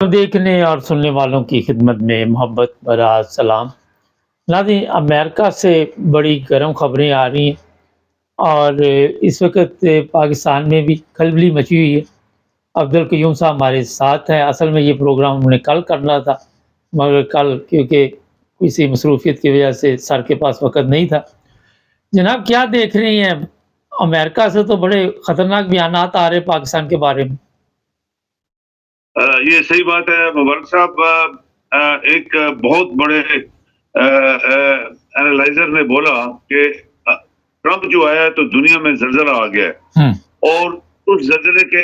देखने और सुनने वालों की खिदमत में मोहब्बत भरा सलाम। नाज़रीन, अमेरिका से बड़ी गर्म खबरें आ रही हैं और इस वक़्त पाकिस्तान में भी खलबली मची हुई है। अब्दुल क़य्यूम साहब हमारे साथ हैं। असल में ये प्रोग्राम हमने कल करना था, मगर कल क्योंकि किसी मसरूफ़ियत की वजह से सर के पास वक़्त नहीं था। जनाब, क्या देख रही हैं? अमेरिका से तो बड़े ख़तरनाक बयानात आ रहे हैं पाकिस्तान के बारे में। ये सही बात है मुबारक साहब। एक बहुत बड़े एनालाइजर ने बोला कि ट्रंप जो आया है तो दुनिया में ज़लज़ला आ गया है और उस ज़लज़ले के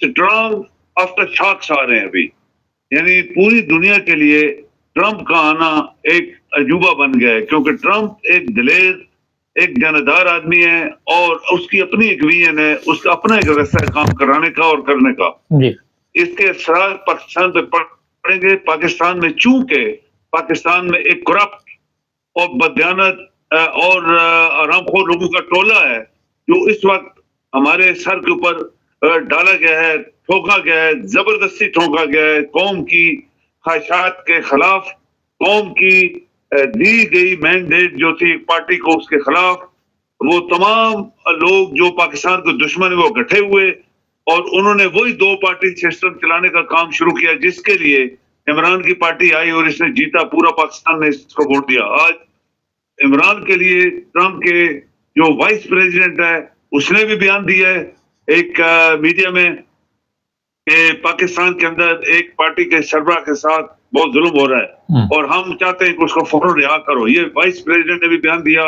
स्ट्रॉन्ग आफ्टर शॉक्स आ रहे हैं अभी। यानी पूरी दुनिया के लिए ट्रंप का आना एक अजूबा बन गया है, क्योंकि ट्रंप एक दिलेर, एक जानदार आदमी है और उसकी अपनी एक विजन है, उसका अपना एक रास्ता है काम कराने का और करने का। इसके असर पाकिस्तान पे पड़ेंगे। पाकिस्तान में चूंकि पाकिस्तान में एक करप्ट और बदयानत और आरामखोर लोगों का टोला है जो इस वक्त हमारे सर के ऊपर डाला गया है, ठोका गया है, जबरदस्ती ठोका गया है। कौम की ख्वाहिशात के खिलाफ, कौम की दी गई मैंडेट जो थी पार्टी को, उसके खिलाफ वो तमाम लोग जो पाकिस्तान के दुश्मन है वो इकट्ठे हुए और उन्होंने वही दो पार्टी सिस्टम चलाने का काम शुरू किया, जिसके लिए इमरान की पार्टी आई और इसने जीता। पूरा पाकिस्तान ने इसको वोट दिया। आज इमरान के लिए ट्रंप के जो वाइस प्रेसिडेंट है उसने भी बयान दिया है एक मीडिया में कि पाकिस्तान के अंदर एक पार्टी के सरबराह के साथ बहुत जुल्म हो रहा है और हम चाहते हैं कि उसको फौरन रिहा करो। ये वाइस प्रेसिडेंट ने भी बयान दिया।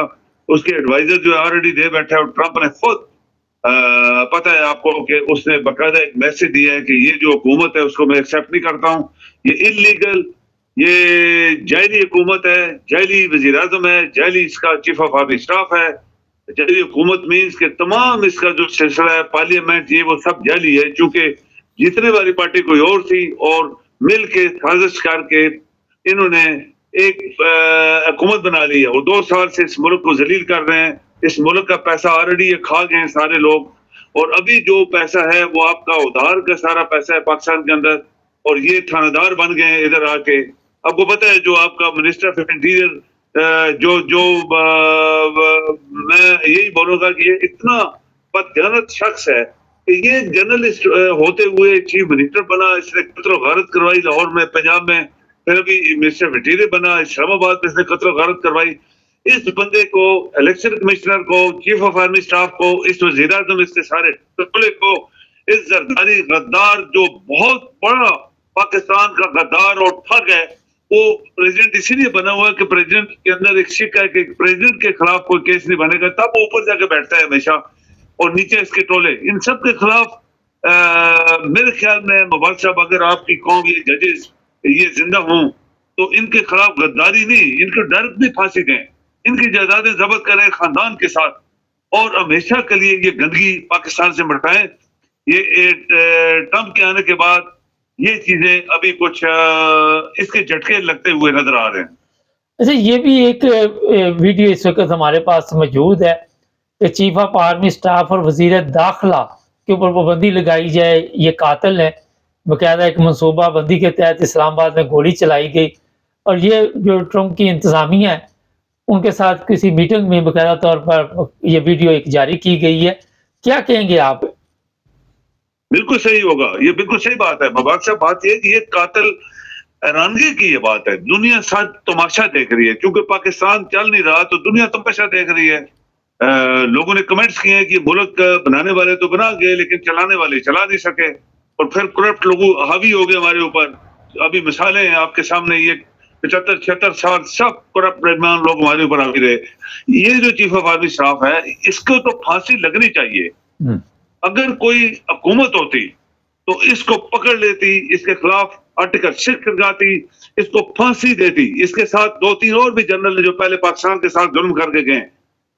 उसके एडवाइजर जो ऑलरेडी दे बैठे और ट्रंप ने खुद पता है आपको कि उसने बकायदा एक मैसेज दिया है कि ये जो हुकूमत है उसको मैं एक्सेप्ट नहीं करता हूँ, ये इलीगल, ये जायली हुकूमत है, जायली वजीर आजम है, जायली इसका चीफ ऑफ आर्मी स्टाफ है। जायली हुकूमत मीन्स के तमाम इसका जो सिलसिला है पार्लियामेंट, ये वो सब जायली है। चूंकि जीतने वाली पार्टी कोई और थी और मिल के साजिश करके इन्होंने एक हुकूमत बना ली है और 2 साल से इस मुल्क को जलील कर रहे हैं। इस मुल्क का पैसा ऑलरेडी ये खा गए हैं सारे लोग और अभी जो पैसा है वो आपका उधार का सारा पैसा है पाकिस्तान के अंदर और ये थानेदार बन गए हैं इधर आके। आपको पता है जो आपका मिनिस्टर ऑफ इंटीरियर जो मैं यही बोलूंगा कि ये इतना बदयानत शख्स है कि ये जर्नलिस्ट होते हुए चीफ मिनिस्टर बना, इसने कत्ल गारत करवाई लाहौर में, पंजाब में, फिर अभी मिनिस्टर ऑफ इंटीरियर बना, इस्लामाबाद में इसने कत्ल गारत करवाई। इस बंदे को, इलेक्शन कमिश्नर को, चीफ ऑफ आर्मी स्टाफ को, इस वजीर आजम, इसके सारे टुकड़े को, इस जरदारी गद्दार जो बहुत बड़ा पाकिस्तान का गद्दार और ठग है, वो प्रेसिडेंट इसीलिए बना हुआ है कि प्रेसिडेंट के अंदर एक शिक है कि प्रेसिडेंट के खिलाफ कोई केस नहीं बनेगा, तब वो ऊपर जाके बैठता है हमेशा और नीचे इसके टोले। इन सब के खिलाफ मेरे ख्याल में मुबारक साहब, अगर आपकी कौम ये जजेस ये जिंदा हों तो इनके खिलाफ गद्दारी नहीं, इनको डायरेक्ट भी फांसी दें, इनकी जायदादें जब्त करें खानदान के साथ और हमेशा के लिए ये गंदगी पाकिस्तान से मिटाएं। ये ट्रंप के आने के बाद ये चीजें अभी कुछ इसके झटके लगते हुए नजर आ रहे हैं। अच्छा, ये भी एक वीडियो इस वक्त हमारे पास मौजूद है कि चीफ ऑफ आर्मी स्टाफ और वजीर दाखिला के ऊपर पाबंदी लगाई जाए, ये कातिल है। बाकायदा एक मनसूबा बंदी के तहत इस्लामाबाद में गोली चलाई गई और ये जो ट्रंप की इंतजामिया है उनके साथ किसी मीटिंग में बाकायदा तौर पर ये वीडियो एक जारी की गई है। क्या कहेंगे आप? बिल्कुल सही होगा, ये बिल्कुल सही बात है मुबारक साहब। बात ये कि ये कातिल हैरानगी की ये बात है, दुनिया साथ तमाशा देख रही है। क्योंकि पाकिस्तान चल नहीं रहा तो दुनिया तमाशा देख रही है। लोगों ने कमेंट्स किए हैं कि मुल्क बनाने वाले तो बना गए लेकिन चलाने वाले चला नहीं सके और फिर करप्ट लोग हावी हो गए हमारे ऊपर। अभी मिसालें हैं आपके सामने, ये 75-76 साल सब करप्ट लोग हमारे ऊपर हावी रहे। ये जो चीफ ऑफ आर्मी स्टाफ है इसको तो फांसी लगनी चाहिए। अगर कोई हुकूमत होती तो इसको पकड़ लेती, इसके खिलाफ आर्टिकल 6 लगाती, इसको फांसी देती। इसके साथ 2-3 और भी जनरल जो पहले पाकिस्तान के साथ जुल्म करके गए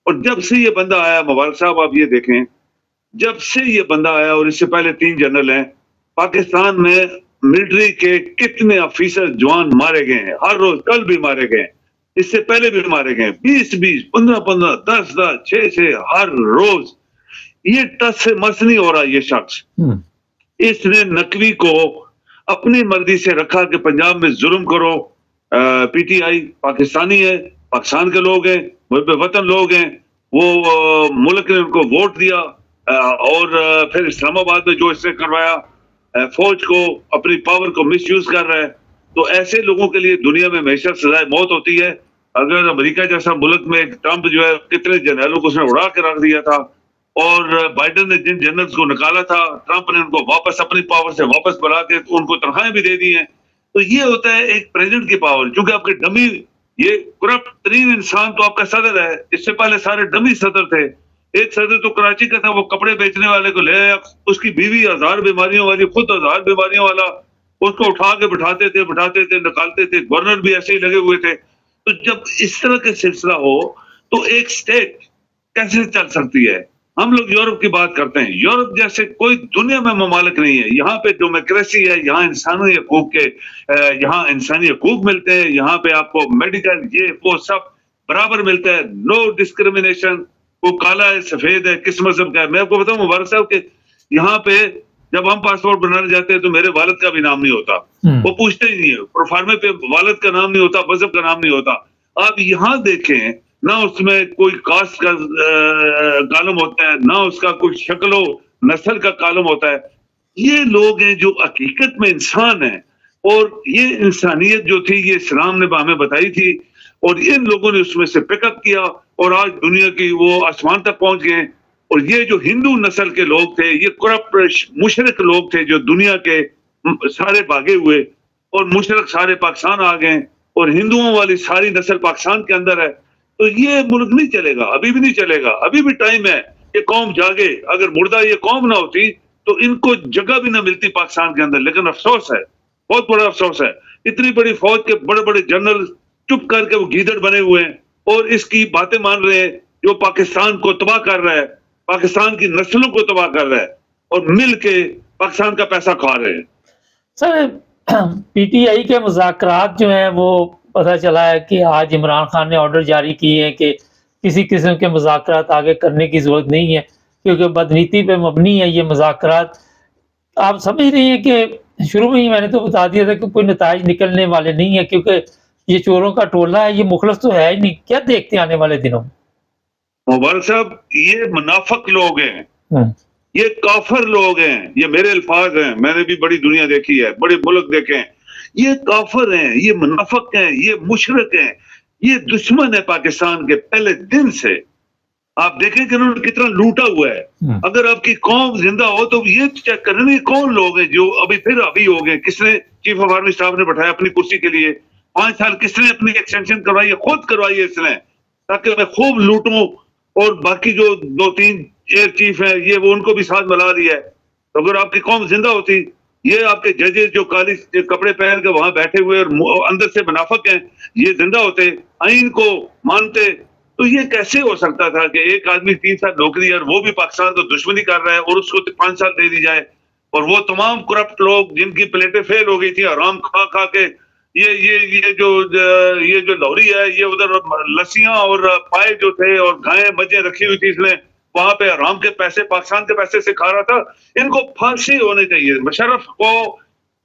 और जब से ये बंदा आया मुबारक साहब, आप ये देखें, जब से ये बंदा आया और इससे पहले 3 जनरल हैं, पाकिस्तान में मिलिट्री के कितने ऑफिसर जवान मारे गए हैं हर रोज। कल भी मारे गए, इससे पहले भी मारे गए, 20-20, 15-15, 10-10, 6-6 हर रोज। ये टस से मस नहीं हो रहा ये शख्स। इसने नकवी को अपनी मर्जी से रखा कि पंजाब में जुल्म करो। पीटीआई पाकिस्तानी है, पाकिस्तान के लोग हैं, मुहब्बे वतन लोग हैं, वो मुल्क ने उनको वोट दिया और फिर इस्लामाबाद में जो इसने करवाया, फौज को अपनी पावर को मिसयूज कर रहा है। तो ऐसे लोगों के लिए दुनिया में हमेशा सजाए मौत होती है। अगर अमेरिका जैसा मुल्क में ट्रंप जो है कितने जनरलों को उसने उड़ा के रख दिया था, और बाइडेन ने जिन जनरल्स को निकाला था, ट्रंप ने उनको वापस अपनी पावर से वापस बुला के उनको तनख्वाहें भी दे दी हैं। तो ये होता है एक प्रेसिडेंट की पावर, क्योंकि आपके डमी, ये करप्ट तरीन इंसान तो आपका सदर है। इससे पहले सारे डमी सदर थे। एक सदर तो कराची का था, वो कपड़े बेचने वाले को ले आया, उसकी बीवी 1000 बीमारियों वाली, खुद 1000 बीमारियों वाला, उसको उठा के बिठाते थे, निकालते थे। गवर्नर भी ऐसे ही लगे हुए थे। तो जब इस तरह के सिलसिला हो तो एक स्टेट कैसे चल सकती है? हम लोग यूरोप की बात करते हैं, यूरोप जैसे कोई दुनिया में ममालिक नहीं है। यहाँ पे डेमोक्रेसी है, यहाँ इंसानी हकूक के यहाँ इंसानी हकूक मिलते हैं, यहाँ पे आपको मेडिकल ये वो सब बराबर मिलता है, नो डिस्क्रिमिनेशन। वो काला है, सफेद है, किस मजहब का है। मैं आपको बताऊं मुबारक साहब के यहाँ पे जब हम पासपोर्ट बनाने जाते हैं तो मेरे वालिद का भी नाम नहीं होता, वो पूछते ही नहीं है। प्रोफार्मे पे वालिद का नाम नहीं होता, मजहब का नाम नहीं होता। आप यहाँ देखें ना, उसमें कोई कास्ट का कालम होता है, ना उसका कोई शक्लो नस्ल का कालम होता है। ये लोग हैं जो हकीकत में इंसान हैं, और ये इंसानियत जो थी ये इस्लाम ने हमें बताई थी, और इन लोगों ने उसमें से पिकअप किया और आज दुनिया की वो आसमान तक पहुंच गए। और ये जो हिंदू नस्ल के लोग थे, ये करप्ट मुशरिक लोग थे, जो दुनिया के सारे भागे हुए, और मुशरिक सारे पाकिस्तान आ गए, और हिंदुओं वाली सारी नस्ल पाकिस्तान के अंदर है। तो ये मुल्क नहीं चलेगा, अभी भी नहीं चलेगा। अभी भी टाइम है कि कौम जागे। अगर मुर्दा ये कौम ना होती तो इनको जगह भी ना मिलती पाकिस्तान के अंदर। लेकिन अफसोस है, बहुत बड़ा अफसोस है, इतनी बड़ी फौज के बड़े बड़े जनरल चुप करके वो गीदड़ बने हुए हैं और इसकी बातें मान रहे हैं, जो पाकिस्तान को तबाह कर रहा है, पाकिस्तान की नस्लों को तबाह कर रहा है, और मिल के पाकिस्तान का पैसा खा रहे हैं। सर, पीटीआई के मुज़ाकरात जो हैं वो पता चला है कि आज इमरान खान ने ऑर्डर जारी किए हैं कि किसी किस्म के मुज़ाकरात आगे करने की ज़रूरत नहीं है, क्योंकि बदनीति पे मबनी है ये मुज़ाकरात। आप समझ रही हैं कि शुरू में ही मैंने तो बता दिया था कि कोई नताइज निकलने वाले नहीं है, क्योंकि ये चोरों का टोला है, ये मुखलस तो है ही नहीं। क्या देखते हैं आने वाले दिनों में? मुबारक साहब, ये मुनाफिक लोग हैं, ये काफिर लोग हैं। ये मेरे अल्फाज हैं, मैंने भी बड़ी दुनिया देखी है, बड़े मुल्क देखे हैं। ये काफिर हैं, ये मुनाफिक हैं, ये मुशरिक हैं, ये दुश्मन है पाकिस्तान के पहले दिन से। आप देखें कि उन्होंने कितना लूटा हुआ है। अगर आपकी कौम जिंदा हो तो ये चेक करने कौन लोग हैं जो अभी हो गए। किसने चीफ ऑफ आर्मी स्टाफ ने बैठाया अपनी कुर्सी के लिए? 5 साल किसने अपनी एक्सटेंशन करवाई है? खुद करवाई है इसने, ताकि मैं खूब लूटूं। और बाकी जो 2-3 एयर चीफ है, ये वो उनको भी साथ मिला लिया है। तो अगर आपकी कौम जिंदा होती, ये आपके जजेस जो काली कपड़े पहन के वहां बैठे हुए और अंदर से मुनाफिक हैं, ये जिंदा होते, आइन को मानते, तो ये कैसे हो सकता था कि एक आदमी 3 साल नौकरी और वो भी पाकिस्तान को दुश्मनी कर रहा है और उसको 5 साल दे दी जाए? और वो तमाम करप्ट लोग जिनकी प्लेटें फेल हो गई थी आराम खा खा के, ये जो लौरी है, ये उधर लस्सियां और पाए जो थे और गायें मजें रखी हुई थी, इसने वहां पे आराम के पैसे, पाकिस्तान के पैसे से खा रहा था। इनको फांसी होनी चाहिए। मुशर्रफ को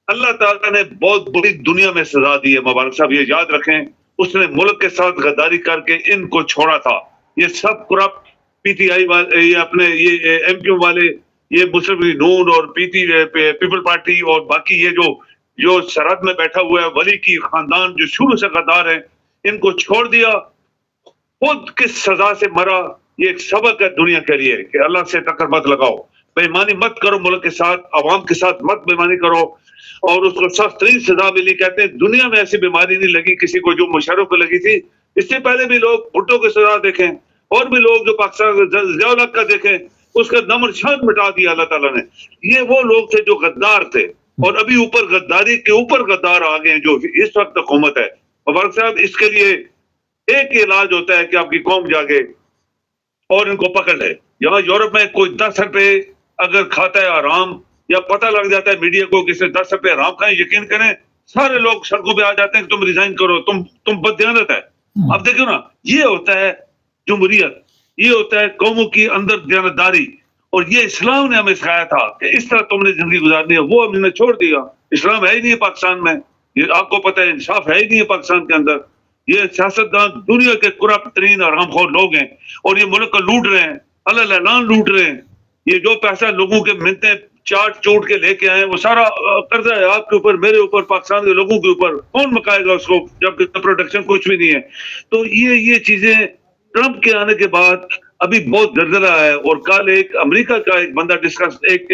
अल्लाह ताला ने बहुत बुरी दुनिया में सजा दी है, मुबारक साहब, ये याद रखें। उसने मुल्क के साथ गद्दारी करके इनको छोड़ा था। ये सब करप्ट पीटीआई वाले, ये अपने ये एमक्यू वाले, ये मुस्लिम लीग नून और पीपल पार्टी और बाकी ये जो सरहद में बैठा हुआ है वली की खानदान, जो शुरू से गद्दार है, इनको छोड़ दिया। खुद किस सजा से मरा, ये एक सबक है दुनिया के लिए कि अल्लाह से टक्कर मत लगाओ, बेईमानी मत करो, मुल्क के साथ, अवाम के साथ मत बेईमानी करो। और उसको सख्त तरीन सजा मिली। कहते हैं दुनिया में ऐसी बीमारी नहीं लगी किसी को जो मुशर्रफ को लगी थी। इससे पहले भी लोग भुट्टो की सजा देखें, और भी लोग जो पाकिस्तान ज़िया-उल-हक का देखें, उसका नमर शान मिटा दिया अल्लाह ताला ने। ये वो लोग थे जो गद्दार थे, और अभी ऊपर गद्दारी के ऊपर गद्दार आ गए जो इस वक्त हुकूमत है। मुबारक साहब, इसके लिए एक इलाज होता है कि आपकी कौम जागे और इनको पकड़ ले। यहाँ यूरोप में कोई 10 रुपए अगर खाता है आराम, या पता लग जाता है मीडिया को कि इसने 10 रुपए आराम खाए, यकीन करें सारे लोग सड़कों पे आ जाते हैं कि तुम रिजाइन करो, तुम बददियानत है। अब देखो ना, ये होता है जमहूरियत, ये होता है कौमों की अंदर दयानतदारी। और ये इस्लाम ने हमें सिखाया था कि इस तरह तुमने जिंदगी गुजारनी है, वो हमने छोड़ दिया। इस्लाम है ही नहीं है पाकिस्तान में, ये आपको पता है, इंसाफ है ही नहीं है पाकिस्तान के अंदर। ये सियासतदान दुनिया के करप्ट तरीन और हरामखोर लोग हैं और ये मुल्क को लूट रहे हैं, अलग लूट रहे हैं। ये जो पैसा लोगों के मिलते चाट चोट के लेके आए वो सारा कर्जा है आपके ऊपर, मेरे ऊपर, पाकिस्तान के लोगों के ऊपर। कौन मकाएगा उसको जब प्रोटेक्शन कुछ भी नहीं है। तो ये चीजें ट्रंप के आने के बाद अभी बहुत जर्जरा है। और कल एक अमेरिका का एक बंदा डिस्कस एक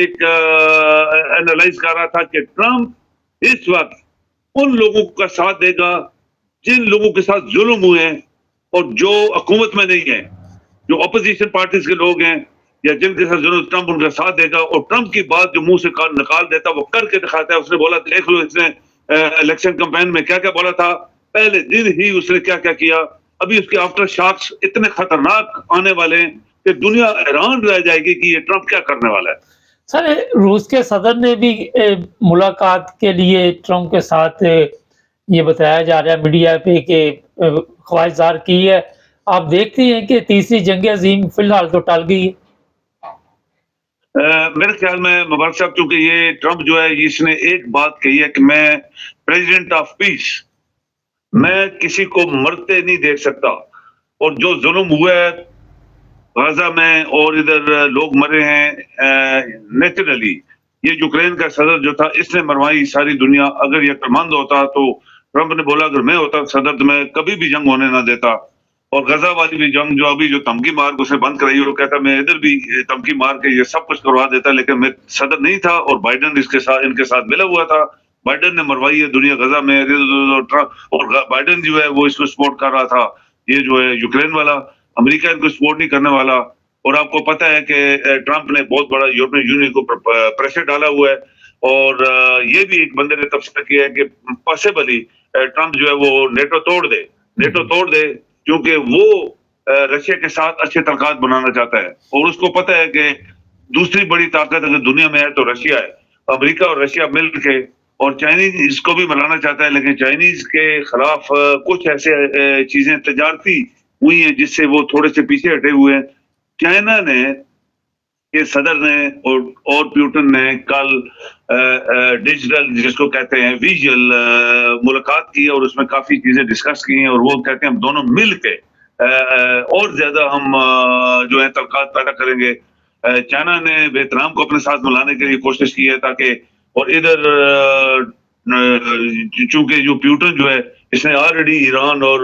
एनालाइज कर रहा था कि ट्रंप इस वक्त उन लोगों का साथ देगा जिन लोगों के साथ जुल्म हुए हैं और जो हुकूमत में नहीं है, जो अपोजिशन पार्टीज के लोग हैं या जिनके साथ जुल्म, ट्रंप उनका साथ देगा। और ट्रंप की बात जो मुंह से निकाल देता वो करके दिखाता है। उसने बोला, देख लो इसने इलेक्शन कैंपेन में क्या क्या बोला था, पहले दिन ही उसने क्या क्या किया। अभी उसके आफ्टर शॉक्स इतने खतरनाक आने वाले हैं कि दुनिया हैरान रह जाएगी कि ये ट्रंप क्या करने वाला है। सर, रूस के सदर ने भी मुलाकात के लिए ट्रंप के साथ ये बताया जा रहा है मीडिया पे कि ख्वाहिश ज़ाहिर की है। आप देखते हैं कि तीसरी जंग अज़ीम फिलहाल तो टल गई है। मेरे ख्याल में मुबारक साहब, चूंकि ये ट्रंप जो है इसने एक बात कही है कि मैं प्रेसिडेंट ऑफ पीस, मैं किसी को मरते नहीं देख सकता। और जो जुल्म हुआ है गाजा में और इधर लोग मरे हैं नेचुरली, ये यूक्रेन का सदर जो था इसने मरवाई सारी दुनिया। अगर ये अक्लमंद होता तो ट्रंप ने बोला अगर मैं होता सदर तो मैं कभी भी जंग होने ना देता। और गजा वाली भी जंग जो अभी जो धमकी मार के उसने बंद कराई, वो कहता मैं इधर भी धमकी मार के ये सब कुछ करवा देता, लेकिन मैं सदर नहीं था। और बाइडन इनके साथ मिला हुआ था, बाइडन ने मरवाई है दुनिया गजा में। और बाइडन जो है वो इसको सपोर्ट कर रहा था, ये जो है यूक्रेन वाला। अमेरिका इनको सपोर्ट नहीं करने वाला। और आपको पता है कि ट्रंप ने बहुत बड़ा यूरोपियन यूनियन को प्रेशर डाला हुआ है। और ये भी एक बंदे ने तबसरा किया है कि पॉसिबली ट्रंप जो है वो नेटो तोड़ दे क्योंकि वो रशिया के साथ अच्छे तल्कात बनाना चाहता है। और उसको पता है कि दूसरी बड़ी ताकत अगर दुनिया में है तो रशिया है। अमेरिका और रशिया मिलके, और चाइनीज इसको भी मनाना चाहता है, लेकिन चाइनीज के खिलाफ कुछ ऐसे चीजें तजारती हुई हैं जिससे वो थोड़े से पीछे हटे हुए हैं। चाइना ने के सदर ने और प्यूटन ने कल डिजिटल जिसको कहते हैं विजुअल मुलाकात की और उसमें काफी चीजें डिस्कस की हैं। और वो कहते हैं हम दोनों मिल के और ज्यादा हम जो है तल्कात पैदा करेंगे। चाइना ने वियतनाम को अपने साथ मिलाने के लिए कोशिश की है ताकि, और इधर चूंकि जो प्यूटन जो है इसने ऑलरेडी ईरान और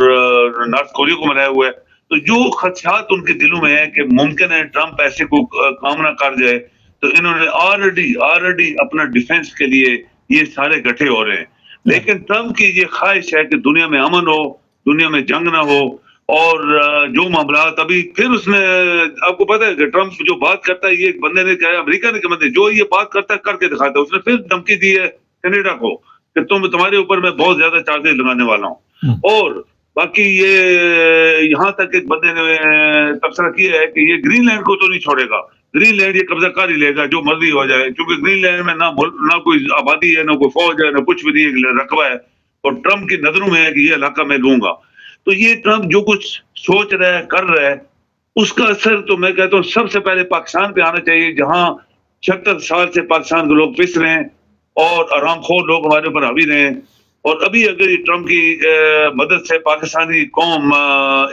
नॉर्थ कोरिया को मनाया हुआ है, तो जो खदशात उनके दिलों में है कि मुमकिन है ट्रंप ऐसे को काम ना कर जाए, तो इन्होंने ऑलरेडी अपना डिफेंस के लिए ये सारे इकट्ठे हो रहे हैं। लेकिन ट्रंप की ये ख्वाहिश है कि दुनिया में अमन हो, दुनिया में जंग ना हो। और जो मामला अभी फिर उसने, आपको पता है कि ट्रंप जो बात करता है, ये एक बंदे ने कहा, अमेरिका ने कहा जो ये बात करता है करके दिखाता है। उसने फिर धमकी दी है कनाडा को कि तुम्हारे ऊपर मैं बहुत ज्यादा चार्जेस लगाने वाला हूँ। और बाकी ये यहाँ तक एक बंदे ने तबसरा किया है कि ये ग्रीनलैंड को तो नहीं छोड़ेगा, ग्रीनलैंड ये कब्जा कर ही लेगा जो मर्जी हो जाए, क्योंकि ग्रीनलैंड में ना कोई आबादी है, ना कोई फौज है, ना कुछ भी नहीं, रकबा है। और ट्रंप की नजरों में है कि ये इलाका मैं लूंगा। तो ये ट्रंप जो कुछ सोच रहा है, कर रहा है, उसका असर तो मैं कहता हूँ सबसे पहले पाकिस्तान पे आना चाहिए, जहां 76 साल से पाकिस्तान के लोग पिस रहे हैं और आरामखोर लोग हमारे ऊपर हावी रहे हैं। और अभी अगर ये ट्रंप की मदद से पाकिस्तानी कौम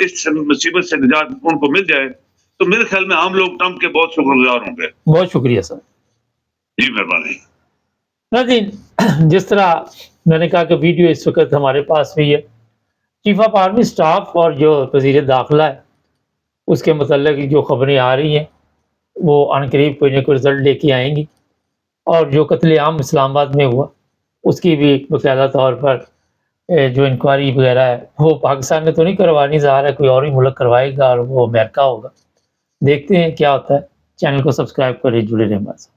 इस मुसीबत से निजात उनको मिल जाए, तो मेरे ख्याल में आम लोग ट्रंप के बहुत शुक्रगुजार होंगे। बहुत शुक्रिया सर। जी मेहरबानी। नाज़रीन, जिस तरह मैंने कहा कि वीडियो इस वक्त हमारे पास भी है, चीफ ऑफ आर्मी स्टाफ और जो वज़ीर दाखिला है उसके मतलब जो खबरें आ रही हैं वो अनकरीब कोई ना कोई रिजल्ट लेके आएंगी। और जो कत्लेआम इस्लामाबाद में हुआ उसकी भी बाकायदा तौर पर जो इंक्वायरी वगैरह है वो पाकिस्तान ने तो नहीं करवानी, ज़ाहिर है कोई और ही मुल्क करवाएगा और वो अमेरिका होगा। देखते हैं क्या होता है। चैनल को सब्सक्राइब करें, जुड़े रहें हमारे साथ।